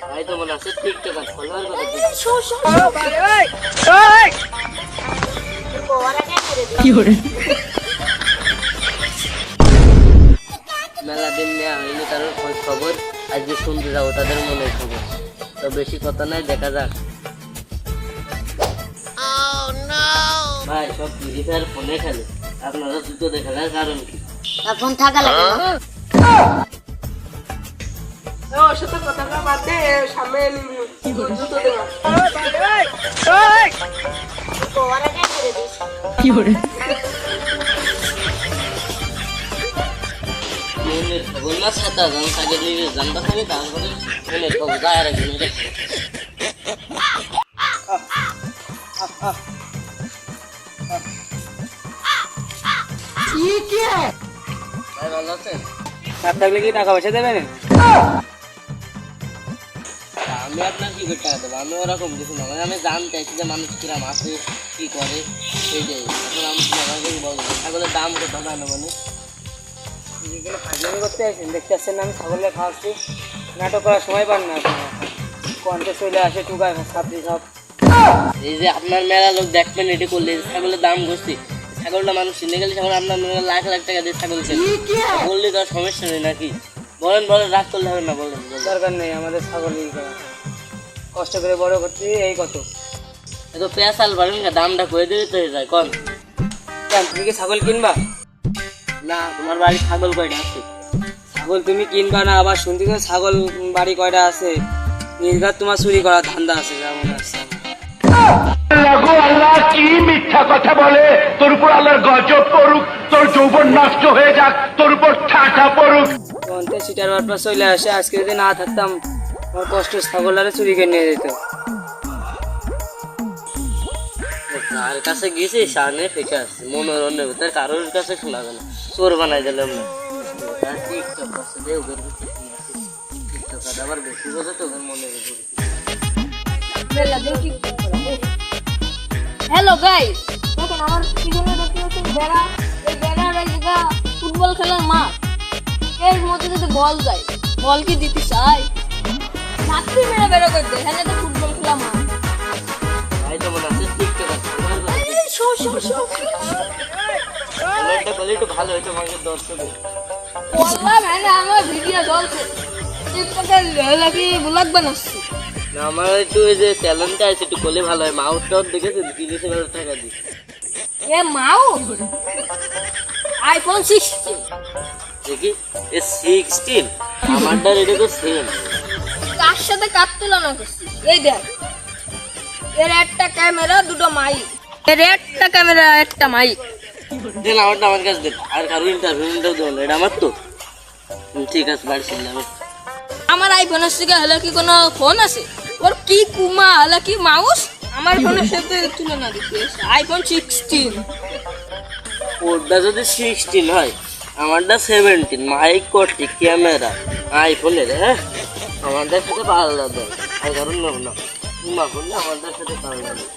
ভাই তো মনে আছে টিকটক আর ফলোয়ার কথা মেলা দিন নেওয়া হয়নি কারণ খোঁজ খবর আজকে শুনতে যাবো তাদের মনে খবর তো বেশি কথা নাই দেখা যাক ভাই সব ফ্রি ফোনে খেলে আপনারা জুতো দেখালার কারণ কি ফোন থাকা লাগে না ওর সাথে কথা বাদ দে সামনে জুতো দেওয়া খবর না সাদা জান থাকে জানতে থাকে তারপরে ফোনের খবর যায় রাখবেন ভাই ভালো আছেন সাত থাকলে কি টাকা পয়সা দেবেন আমি আপনার কি করে টাকা দেবো আমি ওরকম কিছু না আমি জানতে চাইছি যে মানুষ কিরাম আছে কি করে সেইটাই এখন আমি বলবো ছাগলের দাম কত জানো মানে ফাইজলামি করতে আসেন দেখতে আসছেন আমি ছাগলে খাওয়াচ্ছি নাটক করার সময় পান না কন্টে চলে আসে টুকায় ছাত্রী সব এই যে আপনার মেলা লোক দেখবেন এটি করলে ছাগলের দাম ঘুরছি ছাগলটা মানুষ চিনে গেলে ছাগল আপনার লাখ লাখ টাকা দিয়ে ছাগল বললে তো আর সমস্যা নেই নাকি বলেন বলেন রাগ করলে হবে না বলেন দরকার নেই আমাদের ছাগলই কষ্ট করে বড় করছি এই কত এত পেঁয়াজ বাড়েন না দামটা করে দিলে তো হয়ে যায় কম তুমি কি ছাগল কিনবা না তোমার বাড়ি ছাগল কয়টা আছে ছাগল তুমি কিনবা না আবার শুনতে তো ছাগল বাড়ি কয়টা আছে নির্ঘাত তোমার চুরি করা ধান্দা আছে যেমন আছে আল্লাহ কি মিথ্যা কথা বলে তোর উপর আল্লাহর গজব পড়ুক তোর যৌবন নষ্ট হয়ে যাক তোর উপর ঠাটা পড়ুক কোনতে সিটার বারবার চলে আসে আজকে যদি না থাকতাম আমার কষ্ট ছাগলারে চুরি করে নিয়ে যেত কার কাছে গেছি সামনে ফেঁকে আসছে মনোরঞ্জনের ভিতরে কারোর কাছে শোনা যায় না চোর বানাই দিলাম না টিকটক করছে যে ওদের টিকটক আবার বেশি বোঝে তো ওদের মনে হ্যালো গাইস দেখেন আমার পিছনে দেখতে পাচ্ছেন বেড়া এই বেড়ার এই জায়গা ফুটবল খেলার মাঠ এর মধ্যে যদি বল যায় বল কি দিতে চাই রাত্রি মেরে বেরো করতে হ্যাঁ তো ফুটবল খেলা মাঠ ভাই তো মনে আছে টিকটক আছে একটু ভালো হইতো আমাকে দর্শক বললাম হ্যাঁ আমার ভিডিও চলছে টিকটকের লাগি ব্লগ বানাচ্ছি আমার একটু ওই যে ট্যালেন্টটা আছে একটু করলে ভালো হয় মাউস টাউস দেখেছে 30,000 টাকা দিই এ মাও আইফোন 16 দেখি এ 16 আমারটা এটা তো সেম কার সাথে কাট তুলনা করছি এই দেখ এর একটা ক্যামেরা দুটো মাইক এর একটা ক্যামেরা একটা মাইক দেন আমারটা আমার কাছে দেন আর কারো ইন্টারভিউ দেবো এটা আমার তো ঠিক আছে বাড়ি শুনলাম আমার আইফোনের থেকে হলে কি কোনো ফোন আছে ওর কি কুমা হলে কি মাউস আমার ফোনের সাথে তুলনা দিতে আইফোন 16 ওটা যদি 16 হয় আমারটা 17 মাইক কোটি ক্যামেরা আইফোনের হ্যাঁ আমাদের সাথে পাল্লা দেয় আর কারণ না কুমা করলে আমাদের সাথে পাল্লা দেয়